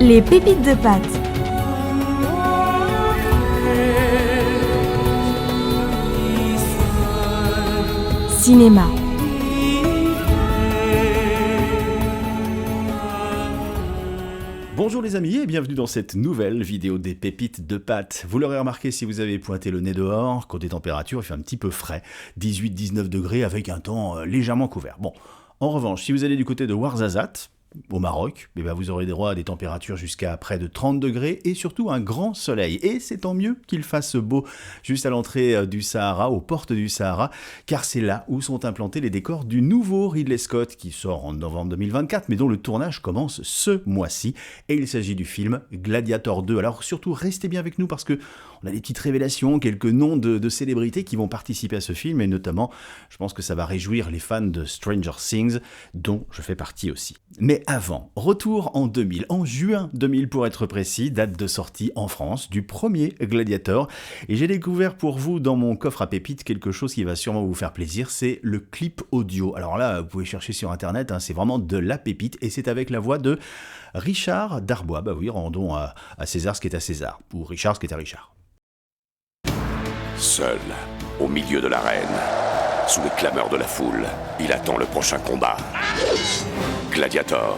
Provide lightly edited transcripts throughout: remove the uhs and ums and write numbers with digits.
Les pépites de Pat. Cinéma. Bonjour les amis et bienvenue dans cette nouvelle vidéo des pépites de Pat. Vous l'aurez remarqué si vous avez pointé le nez dehors, côté température, il fait un petit peu frais, 18-19 degrés avec un temps légèrement couvert. Bon, en revanche, si vous allez du côté de Ouarzazate, au Maroc, vous aurez droit à des températures jusqu'à près de 30 degrés et surtout un grand soleil. Et c'est tant mieux qu'il fasse beau juste à l'entrée du Sahara, aux portes du Sahara, car c'est là où sont implantés les décors du nouveau Ridley Scott qui sort en novembre 2024, mais dont le tournage commence ce mois-ci. Et il s'agit du film Gladiator 2. Alors surtout, restez bien avec nous parce que on a des petites révélations, quelques noms de célébrités qui vont participer à ce film et notamment, je pense que ça va réjouir les fans de Stranger Things, dont je fais partie aussi. Mais avant, retour en 2000, en juin 2000 pour être précis, date de sortie en France du premier Gladiator. Et j'ai découvert pour vous dans mon coffre à pépites quelque chose qui va sûrement vous faire plaisir, c'est le clip audio. Alors là, vous pouvez chercher sur internet, c'est vraiment de la pépite et c'est avec la voix de Richard Darbois. Bah oui, rendons à César ce qui est à César, ou Richard ce qui est à Richard. Seul, au milieu de l'arène, sous les clameurs de la foule, il attend le prochain combat. Gladiator.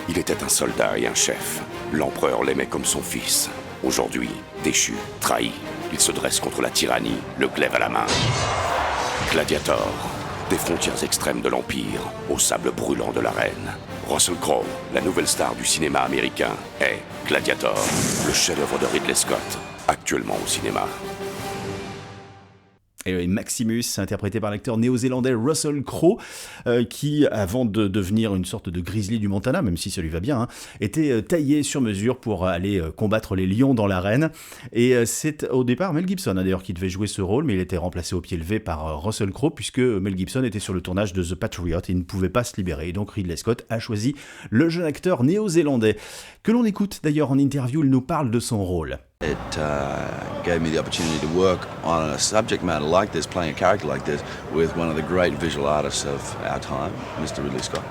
Il était un soldat et un chef. L'empereur l'aimait comme son fils. Aujourd'hui, déchu, trahi, il se dresse contre la tyrannie, le glaive à la main. Gladiator. Des frontières extrêmes de l'Empire, au sable brûlant de l'arène. Russell Crowe, la nouvelle star du cinéma américain, est Gladiator, le chef-d'œuvre de Ridley Scott, actuellement au cinéma. Et Maximus, interprété par l'acteur néo-zélandais Russell Crowe, qui, avant de devenir une sorte de grizzly du Montana, même si ça lui va bien, était taillé sur mesure pour aller combattre les lions dans l'arène. Et c'est au départ Mel Gibson, d'ailleurs, qui devait jouer ce rôle, mais il était remplacé au pied levé par Russell Crowe, puisque Mel Gibson était sur le tournage de The Patriot et il ne pouvait pas se libérer. Et donc Ridley Scott a choisi le jeune acteur néo-zélandais, que l'on écoute d'ailleurs en interview, il nous parle de son rôle. It gave me the opportunity to work on a subject matter like this, playing a character like this, with one of the great visual artists of our time, Mr. Ridley Scott.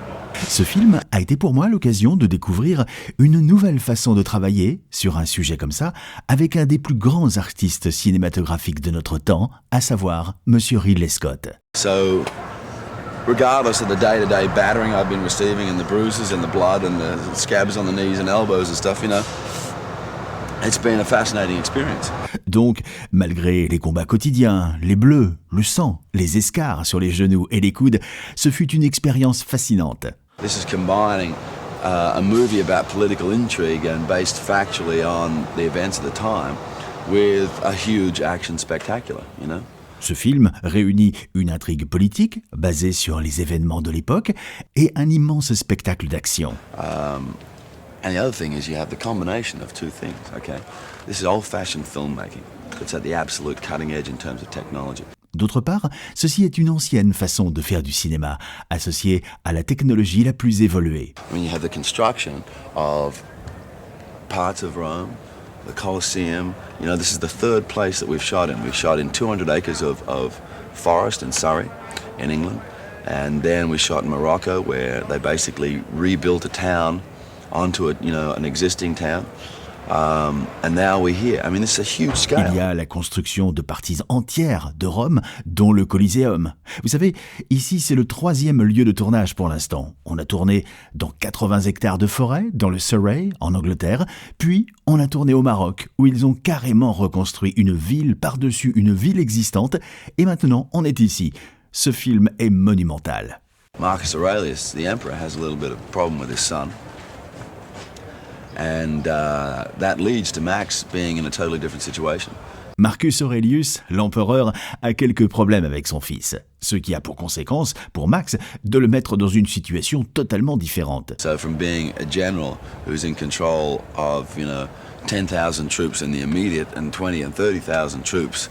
Ce film a été pour moi l'occasion de découvrir une nouvelle façon de travailler sur un sujet comme ça, avec un des plus grands artistes cinématographiques de notre temps, à savoir Monsieur Ridley Scott. So, regardless of the day-to-day battering I've been receiving and the bruises and the blood and the scabs on the knees and elbows and stuff, it's been a fascinating experience. Donc, malgré les combats quotidiens, les bleus, le sang, les escarres sur les genoux et les coudes, ce fut une expérience fascinante. This is combining a movie about political intrigue and based factually on the events of the time with a huge action spectacular, Ce film réunit une intrigue politique basée sur les événements de l'époque et un immense spectacle d'action. And the other thing is you have the combination of two things, okay? This is old-fashioned filmmaking. It's at the absolute cutting edge in terms of technology. D'autre part, ceci est une ancienne façon de faire du cinéma, associée à la technologie la plus évoluée. I mean, you have the construction of parts of Rome, the Colosseum. This is the third place that we've shot in. We've shot in 200 acres of forest in Surrey, in England. And then we shot in Morocco, where they basically rebuilt a town onto an existing town, and now we're here. I mean, this is a huge scale. Il y a la construction de parties entières de Rome, dont le Coliseum. Vous savez, ici c'est le 3e lieu de tournage pour l'instant. On a tourné dans 80 hectares de forêt, dans le Surrey, en Angleterre, puis on a tourné au Maroc, où ils ont carrément reconstruit une ville par-dessus une ville existante, et maintenant on est ici. Ce film est monumental. Marcus Aurelius, the emperor, has a little bit of a problem with his son. And that leads to Max being in a totally different situation. Marcus Aurelius, l'empereur, a quelques problèmes avec son fils, ce qui a pour conséquence, pour Max, de le mettre dans une situation totalement différente. So from being a general who's in control of, 10,000 troops in the immediate and 20 and 30,000 troops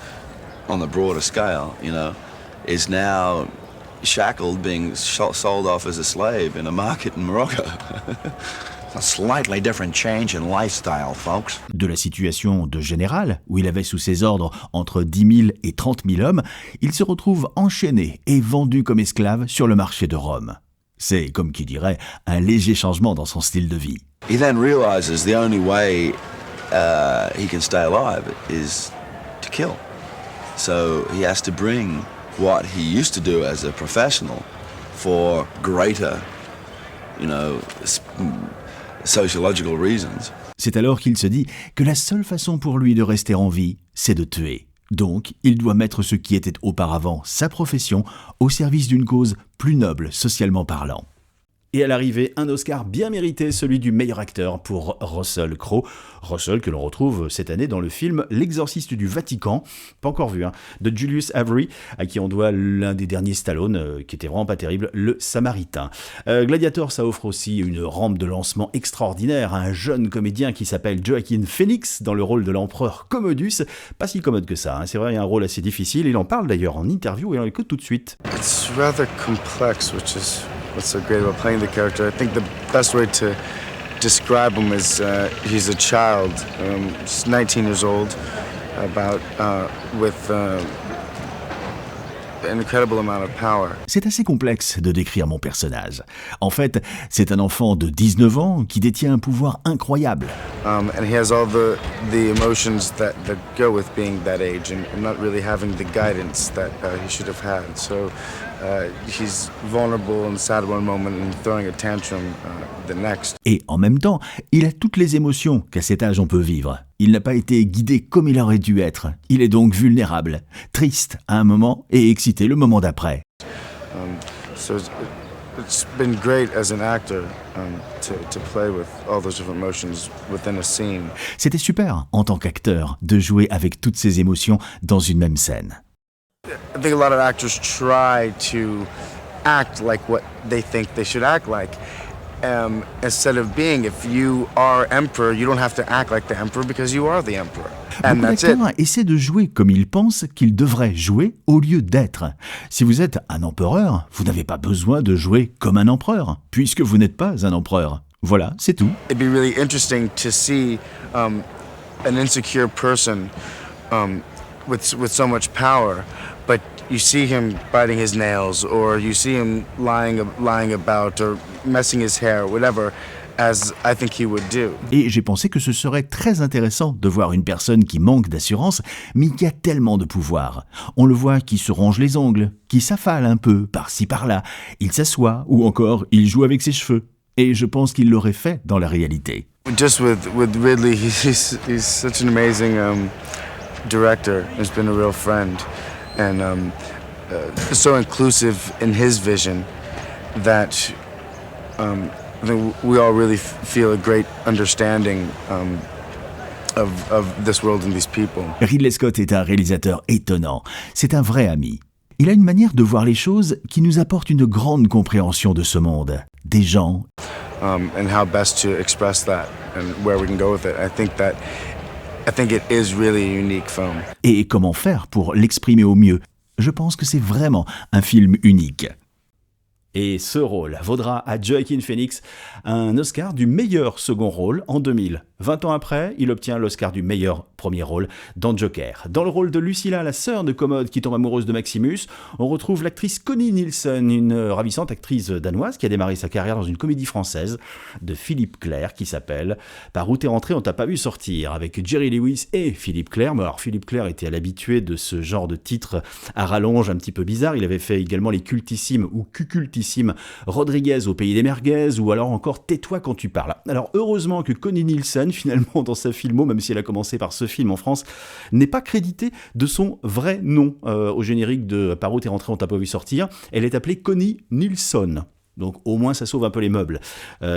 on the broader scale, is now shackled, being sold off as a slave in a market in Morocco. A slightly different change in lifestyle, folks. De la situation de général, où il avait sous ses ordres entre 10 000 et 30 000 hommes, il se retrouve enchaîné et vendu comme esclave sur le marché de Rome. C'est, comme qui dirait, un léger changement dans son style de vie. he then realizes the only way he can stay alive is to kill. So he has to bring what he used to do as a professional for greater, sociological reasons. C'est alors qu'il se dit que la seule façon pour lui de rester en vie, c'est de tuer. Donc, il doit mettre ce qui était auparavant sa profession au service d'une cause plus noble socialement parlant. Et à l'arrivée, un Oscar bien mérité, celui du meilleur acteur pour Russell Crowe. Russell que l'on retrouve cette année dans le film L'Exorciste du Vatican, pas encore vu, de Julius Avery, à qui on doit l'un des derniers Stallone, qui était vraiment pas terrible, le Samaritain. Gladiator, ça offre aussi une rampe de lancement extraordinaire à un jeune comédien qui s'appelle Joaquin Phoenix, dans le rôle de l'empereur Commodus. Pas si commode que ça, c'est vrai, un rôle assez difficile, il en parle d'ailleurs en interview et on l'écoute tout de suite. It's rather complex, which is what's so great about playing the character. I think the best way to describe him is he's a child. He's 19 years old, with an incredible amount of power. C'est assez complexe de décrire mon personnage. En fait, c'est un enfant de 19 ans qui détient un pouvoir incroyable. And he has all the emotions that go with being that age and not really having the guidance that he should have had. So he's vulnerable and sad one moment and throwing a tantrum the next. Et en même temps, il a toutes les émotions qu'à cet âge on peut vivre. Il n'a pas été guidé comme il aurait dû être. Il est donc vulnérable, triste à un moment et excité le moment d'après. So it's been great as an actor to play with all those different emotions within a scene. C'était super, en tant qu'acteur, de jouer avec toutes ces émotions dans une même scène. I think a lot of actors try to act like what they think they should act like. Instead of being, if you are emperor, you don't have to act like the emperor because you are the emperor. And Beaucoup that's it. d'acteurs essaient de jouer comme ils pensent qu'ils devraient jouer au lieu d'être. Si vous êtes un empereur, vous n'avez pas besoin de jouer comme un empereur, puisque vous n'êtes pas un empereur. Voilà, c'est tout. It'd be really interesting to see an insecure person with so much power, but you see him biting his nails, or you see him lying about, or messing his hair, whatever, as I think he would do. Et j'ai pensé que ce serait très intéressant de voir une personne qui manque d'assurance, mais qui a tellement de pouvoir. On le voit qui se ronge les ongles, qui s'affale un peu, par-ci par-là, il s'assoit, ou encore il joue avec ses cheveux. Et je pense qu'il l'aurait fait dans la réalité. Just with Ridley, he's such an amazing director. He's been a real friend, and so inclusive in his vision that I think we all really feel a great understanding of this world and these people. Ridley Scott est un réalisateur étonnant. C'est un vrai ami. Il a une manière de voir les choses qui nous apporte une grande compréhension de ce monde, des gens. And how best to express that and where we can go with it. I think it is really a unique film. Et comment faire pour l'exprimer au mieux. Je pense que c'est vraiment un film unique. Et ce rôle vaudra à Joaquin Phoenix un Oscar du meilleur second rôle en 2000. 20 ans après, il obtient l'Oscar du meilleur premier rôle dans Joker. Dans le rôle de Lucilla, la sœur de Commode qui tombe amoureuse de Maximus, on retrouve l'actrice Connie Nielsen, une ravissante actrice danoise qui a démarré sa carrière dans une comédie française de Philippe Clair qui s'appelle « Par où t'es rentré, on t'a pas vu sortir » avec Jerry Lewis et Philippe Clair. Mais alors Philippe Clair était à l'habitué de ce genre de titre à rallonge un petit peu bizarre. Il avait fait également les cultissimes ou cucultissimes Rodriguez au pays des merguez ou alors encore Tais-toi quand tu parles. Alors heureusement que Connie Nielsen, finalement dans sa filmo, même si elle a commencé par ce film en France, n'est pas créditée de son vrai nom au générique de Par où t'es rentré, on t'a pas vu sortir. Elle est appelée Connie Nielsen. Donc au moins ça sauve un peu les meubles.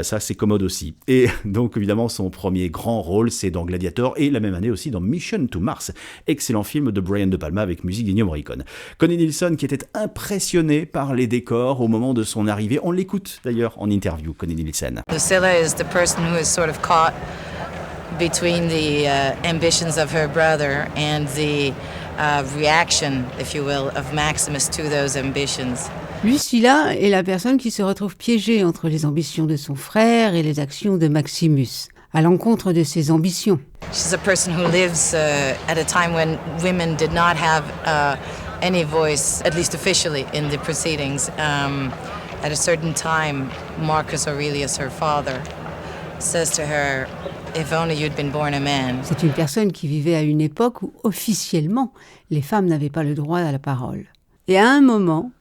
Ça c'est commode aussi. Et donc évidemment son premier grand rôle c'est dans Gladiator et la même année aussi dans Mission to Mars. Excellent film de Brian De Palma avec musique d'Ennio Morricone. Connie Nielsen qui était impressionnée par les décors au moment de son arrivée. On l'écoute d'ailleurs en interview, Connie Nielsen. Lucilla is the person who is sort of caught between the ambitions of her brother and the reaction, if you will, of Maximus to those ambitions. Lucilla est la personne qui se retrouve piégée entre les ambitions de son frère et les actions de Maximus, à l'encontre de ses ambitions. She's a person who lives at a time when women did not have any voice, at least officially, in the proceedings. At a certain time, Marcus Aurelius, her father, says to her, "If only you'd been born a man." C'est une personne qui vivait à une époque où, officiellement, les femmes n'avaient pas le droit à la parole. Et à un moment,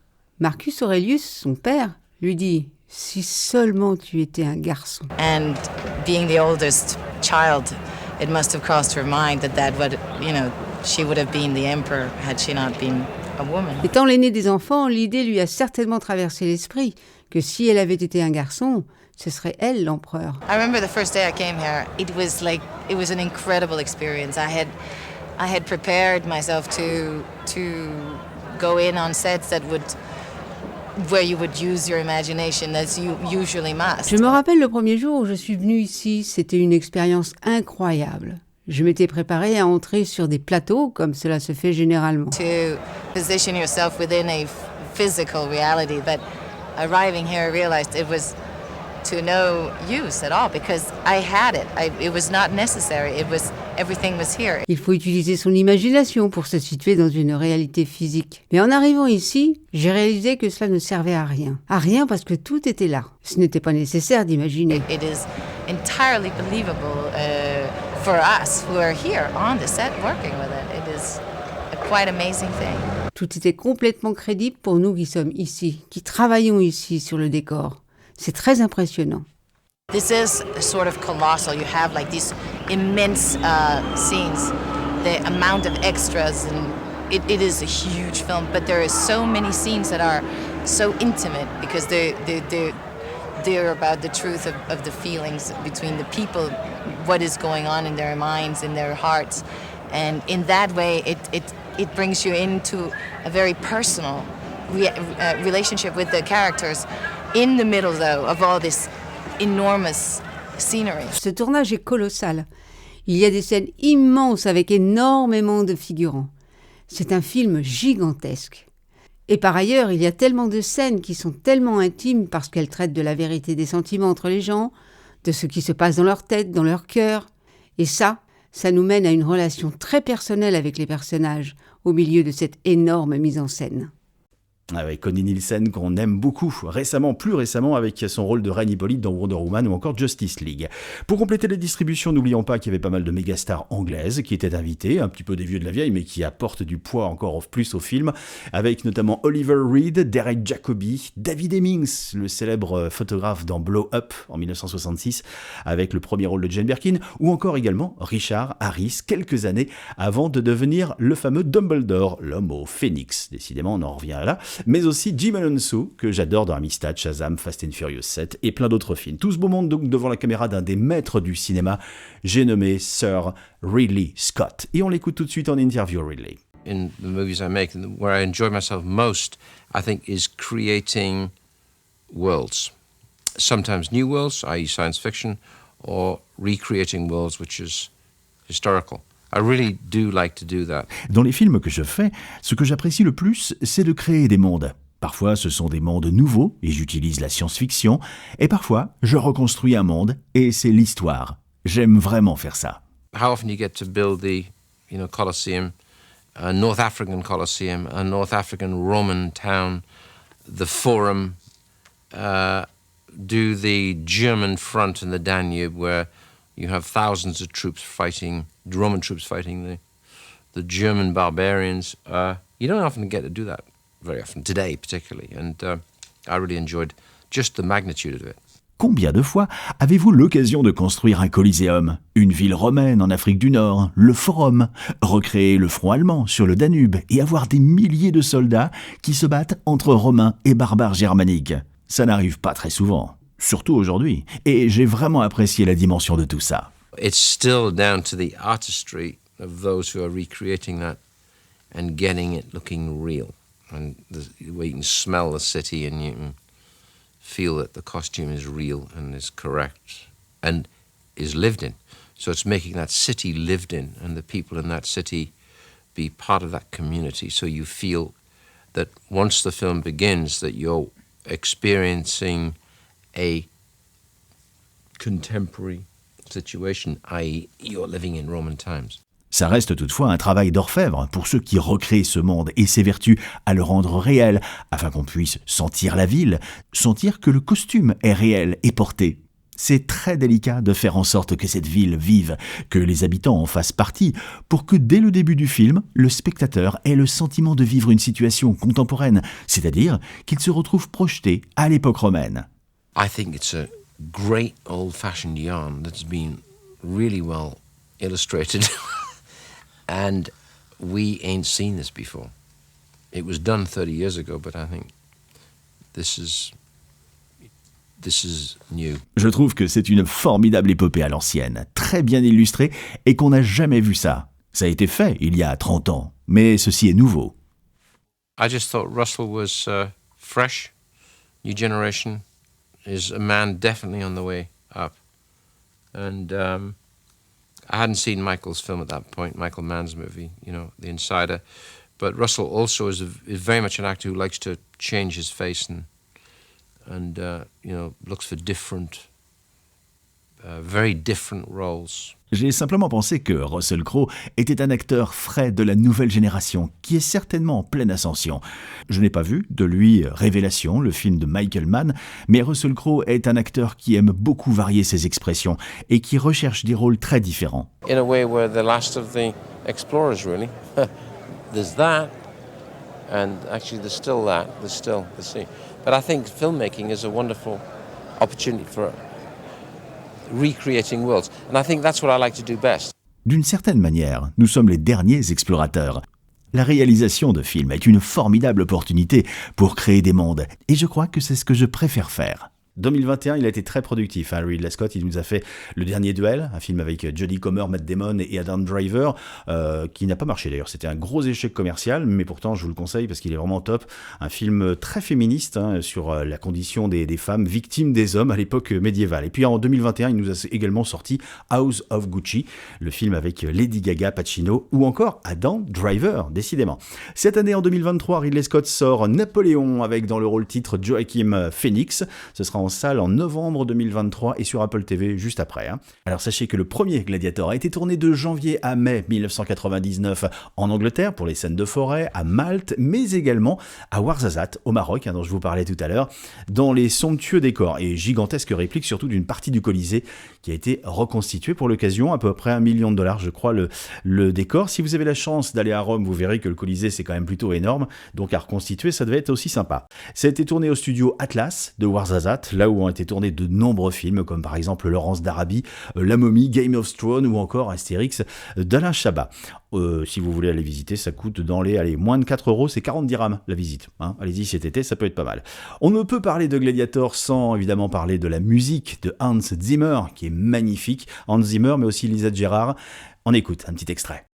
Marcus Aurelius, son père, lui dit « Si seulement tu étais un garçon ». And being the oldest child, it must have crossed her mind that would, she would have been the emperor had she not been a woman. Étant l'aîné des enfants, l'idée lui a certainement traversé l'esprit que si elle avait été un garçon, ce serait elle l'empereur. I remember the first day I came here, it was an incredible experience. I had prepared myself to go in on sets where you would use your imagination as you usually must. Je me rappelle le premier jour où je suis venue ici, c'était une expérience incroyable. Je m'étais préparée à entrer sur des plateaux comme cela se fait généralement. To position yourself within a physical reality, but arriving here I realized it was to no use at all because I had it. It was not necessary. Everything was here. Il faut utiliser son imagination pour se situer dans une réalité physique. Mais en arrivant ici, j'ai réalisé que cela ne servait à rien. À rien parce que tout était là. Ce n'était pas nécessaire d'imaginer. It is entirely believable for us who are here on the set working with it. It is a quite amazing thing. Tout était complètement crédible pour nous qui sommes ici, qui travaillons ici sur le décor. C'est très impressionnant. This is sort of colossal. You have like these immense scenes, the amount of extras, and it is a huge film. But there are so many scenes that are so intimate because they're about the truth of the feelings between the people, what is going on in their minds, in their hearts, and in that way, it brings you into a very personal relationship with the characters. In the middle, though, of all this enormous scenery. Ce tournage est colossal. Il y a des scènes immenses avec énormément de figurants. C'est un film gigantesque. Et par ailleurs, il y a tellement de scènes qui sont tellement intimes parce qu'elles traitent de la vérité des sentiments entre les gens, de ce qui se passe dans leur tête, dans leur cœur. Et ça nous mène à une relation très personnelle avec les personnages, au milieu de cette énorme mise en scène. Avec Connie Nielsen qu'on aime beaucoup, plus récemment avec son rôle de Reine Hippolyte dans Wonder Woman ou encore Justice League. Pour compléter les distributions, n'oublions pas qu'il y avait pas mal de mégastars anglaises qui étaient invitées, un petit peu des vieux de la vieille mais qui apportent du poids encore plus au film, avec notamment Oliver Reed, Derek Jacobi, David Hemmings, le célèbre photographe dans Blow Up en 1966, avec le premier rôle de Jane Birkin, ou encore également Richard Harris, quelques années avant de devenir le fameux Dumbledore, l'homme au phénix. Décidément, on en revient là. Mais aussi Jim Alonso, que j'adore dans Amistad, Shazam, Fast and Furious 7 et plein d'autres films. Tout ce beau monde donc devant la caméra d'un des maîtres du cinéma, j'ai nommé Sir Ridley Scott. Et on l'écoute tout de suite en interview, Ridley. In the movies I make, where I enjoy myself most, I think, is creating worlds. Sometimes new worlds, i.e. science fiction, or recreating worlds which is historical. I really do like to do that. Dans les films que je fais, ce que j'apprécie le plus, c'est de créer des mondes. Parfois, ce sont des mondes nouveaux, et j'utilise la science-fiction, et parfois, je reconstruis un monde, et c'est l'histoire. J'aime vraiment faire ça. How often you get to build the, Colosseum, a North African Colosseum, a North African Roman town, the Forum, do the German front in the Danube, where you have thousands of troops fighting, Roman troops fighting the German barbarians. You don't often get to do that very often, today particularly, and I really enjoyed just the magnitude of it. Combien de fois avez-vous l'occasion de construire un Coliseum, une ville romaine en Afrique du Nord, le Forum, recréer le front allemand sur le Danube et avoir des milliers de soldats qui se battent entre Romains et barbares germaniques? Ça n'arrive pas très souvent. Surtout aujourd'hui. Et j'ai vraiment apprécié la dimension de tout ça. It's still down to the artistry of those who are recreating that and getting it looking real. And where you can smell the city and you can feel that the costume is real and is correct and is lived in. So it's making that city lived in and the people in that city be part of that community. So you feel that once the film begins that you're experiencing a contemporary situation, i.e. you're living in Roman times. Ça reste toutefois un travail d'orfèvre pour ceux qui recréent ce monde et s'évertuent à le rendre réel, afin qu'on puisse sentir la ville, sentir que le costume est réel et porté. C'est très délicat de faire en sorte que cette ville vive, que les habitants en fassent partie, pour que dès le début du film, le spectateur ait le sentiment de vivre une situation contemporaine, c'est-à-dire qu'il se retrouve projeté à l'époque romaine. I think it's a great old-fashioned yarn that's been really well illustrated. And we ain't seen this before. It was done 30 years ago, but I think this is new. Je trouve que c'est une formidable épopée à l'ancienne, très bien illustrée et qu'on n'a jamais vu ça. Ça a été fait il y a 30 ans, mais ceci est nouveau. I just thought Russell was fresh, new generation, is a man definitely on the way up. And I hadn't seen Michael's film at that point, Michael Mann's movie, you know, The Insider. But Russell also is very much an actor who likes to change his face and you know, looks for different, very different roles. J'ai simplement pensé que Russell Crowe était un acteur frais de la nouvelle génération, qui est certainement en pleine ascension. Je n'ai pas vu de lui Révélation, le film de Michael Mann, mais Russell Crowe est un acteur qui aime beaucoup varier ses expressions et qui recherche des rôles très différents. In a way, we're the last of the explorers, really. There's that, and actually there's still that, there's still the sea. But I think filmmaking is a wonderful opportunity for recreating worlds. And I think that's what I like to do best. D'une certaine manière, nous sommes les derniers explorateurs. La réalisation de films est une formidable opportunité pour créer des mondes, et je crois que c'est ce que je préfère faire. 2021, il a été très productif. Ridley Scott, il nous a fait Le Dernier Duel, un film avec Jodie Comer, Matt Damon et Adam Driver, qui n'a pas marché d'ailleurs. C'était un gros échec commercial, mais pourtant je vous le conseille parce qu'il est vraiment top. Un film très féministe sur la condition des femmes victimes des hommes à l'époque médiévale. Et puis en 2021, il nous a également sorti House of Gucci, le film avec Lady Gaga, Pacino ou encore Adam Driver, décidément. Cette année, en 2023, Ridley Scott sort Napoléon avec dans le rôle titre Joaquin Phoenix. Ce sera en salle en novembre 2023 et sur Apple TV juste après. Alors sachez que le premier Gladiator a été tourné de janvier à mai 1999 en Angleterre pour les scènes de forêt, à Malte, mais également à Ouarzazate au Maroc, dont je vous parlais tout à l'heure, dans les somptueux décors et gigantesques répliques surtout d'une partie du Colisée qui a été reconstituée pour l'occasion, à peu près $1 million je crois le décor. Si vous avez la chance d'aller à Rome, vous verrez que le Colisée c'est quand même plutôt énorme, donc à reconstituer ça devait être aussi sympa. Ça a été tourné au studio Atlas de Ouarzazate, là où ont été tournés de nombreux films, comme par exemple Laurence d'Arabie, La Momie, Game of Thrones ou encore Astérix d'Alain Chabat. Si vous voulez aller visiter, ça coûte dans les moins de 4 €, c'est 40 dirhams la visite. Allez-y cet été, ça peut être pas mal. On ne peut parler de Gladiator sans évidemment parler de la musique de Hans Zimmer, qui est magnifique. Hans Zimmer, mais aussi Lisa Gerrard. On écoute un petit extrait.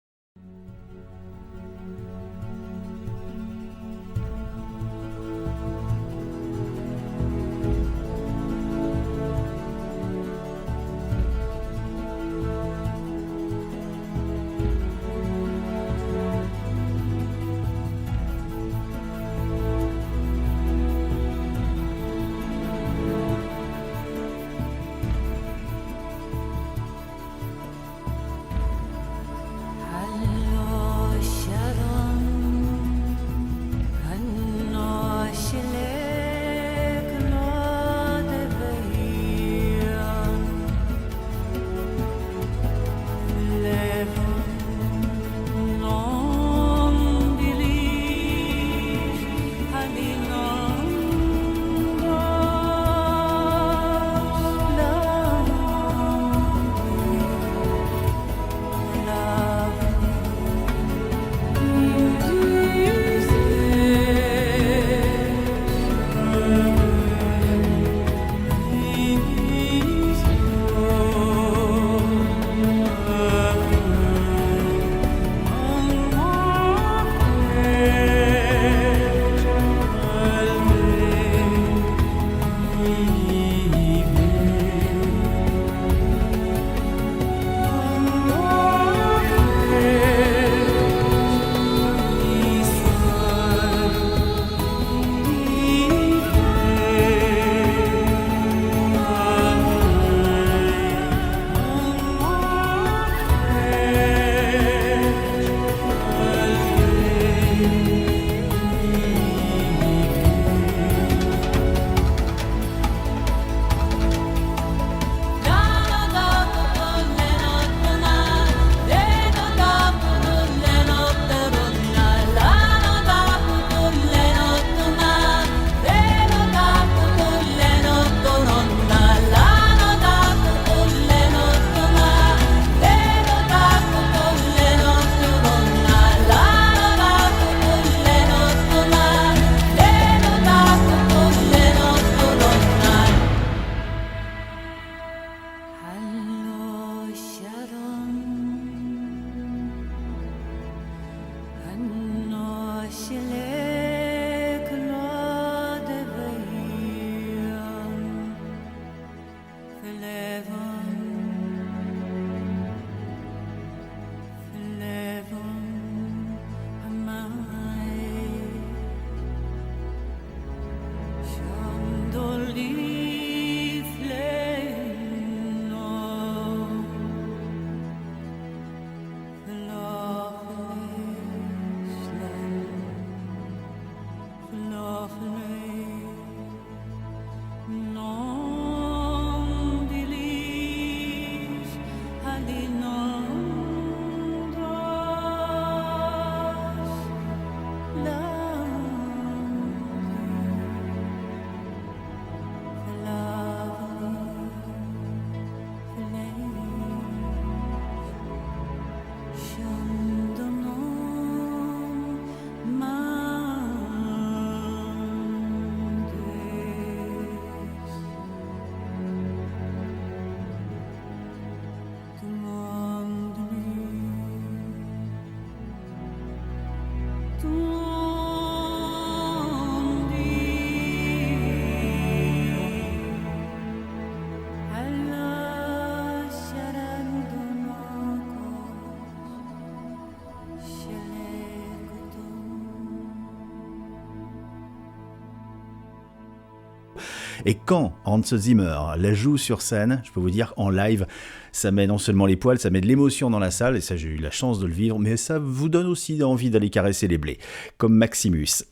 Et quand Hans Zimmer la joue sur scène, je peux vous dire en live, ça met non seulement les poils, ça met de l'émotion dans la salle, et ça j'ai eu la chance de le vivre, mais ça vous donne aussi envie d'aller caresser les blés, comme Maximus.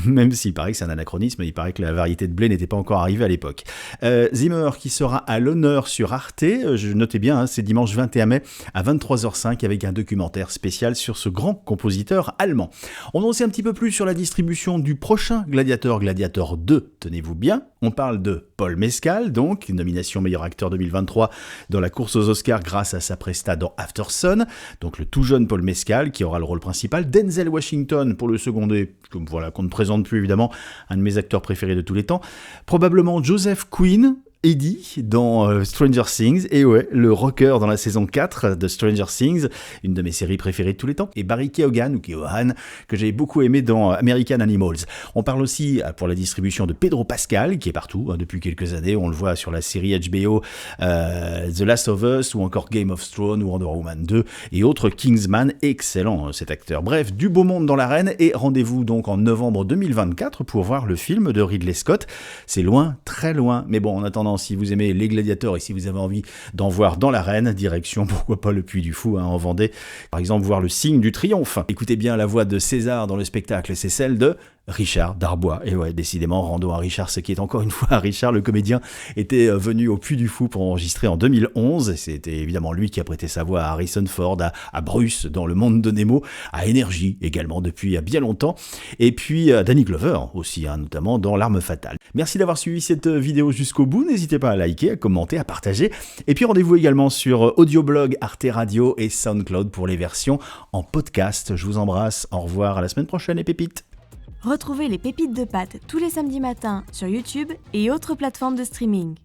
Même s'il paraît que c'est un anachronisme, il paraît que la variété de blé n'était pas encore arrivée à l'époque. Zimmer qui sera à l'honneur sur Arte, notez bien, hein, c'est dimanche 21 mai à 23h05 avec un documentaire spécial sur ce grand compositeur allemand. On en sait un petit peu plus sur la distribution du prochain Gladiator, Gladiator 2, tenez-vous bien. On parle de Paul Mescal, donc, nomination meilleur acteur 2023 dans la course aux Oscars grâce à sa presta dans Aftersun, donc le tout jeune Paul Mescal qui aura le rôle principal, Denzel Washington pour le seconder, voilà, qu'on ne présente plus évidemment, un de mes acteurs préférés de tous les temps, probablement Joseph Quinn, Eddie dans Stranger Things, et ouais, le rocker dans la saison 4 de Stranger Things, une de mes séries préférées de tous les temps, et Barry Keoghan, que j'ai beaucoup aimé dans American Animals. On parle aussi, pour la distribution, de Pedro Pascal, qui est partout, hein, depuis quelques années, on le voit sur la série HBO The Last of Us, ou encore Game of Thrones, ou Wonder Woman 2, et autres. Kingsman, excellent cet acteur. Bref, du beau monde dans l'arène, et rendez-vous donc en novembre 2024 pour voir le film de Ridley Scott. C'est loin, très loin, mais bon, en attendant, si vous aimez les gladiateurs et si vous avez envie d'en voir dans l'arène, direction, pourquoi pas le Puy du Fou, hein, en Vendée, par exemple voir le signe du triomphe. Écoutez bien la voix de César dans le spectacle, c'est celle de Richard Darbois. Et ouais, décidément, rendons à Richard ce qui est encore une fois à Richard. Le comédien était venu au Puy du Fou pour enregistrer en 2011. Et c'était évidemment lui qui a prêté sa voix à Harrison Ford, à Bruce dans Le Monde de Nemo, à Énergie également depuis bien longtemps. Et puis Danny Glover aussi, hein, notamment dans L'Arme Fatale. Merci d'avoir suivi cette vidéo jusqu'au bout. N'hésitez pas à liker, à commenter, à partager. Et puis rendez-vous également sur Audioblog, Arte Radio et SoundCloud pour les versions en podcast. Je vous embrasse. Au revoir, à la semaine prochaine, les pépites. Retrouvez les pépites de pâtes tous les samedis matins sur YouTube et autres plateformes de streaming.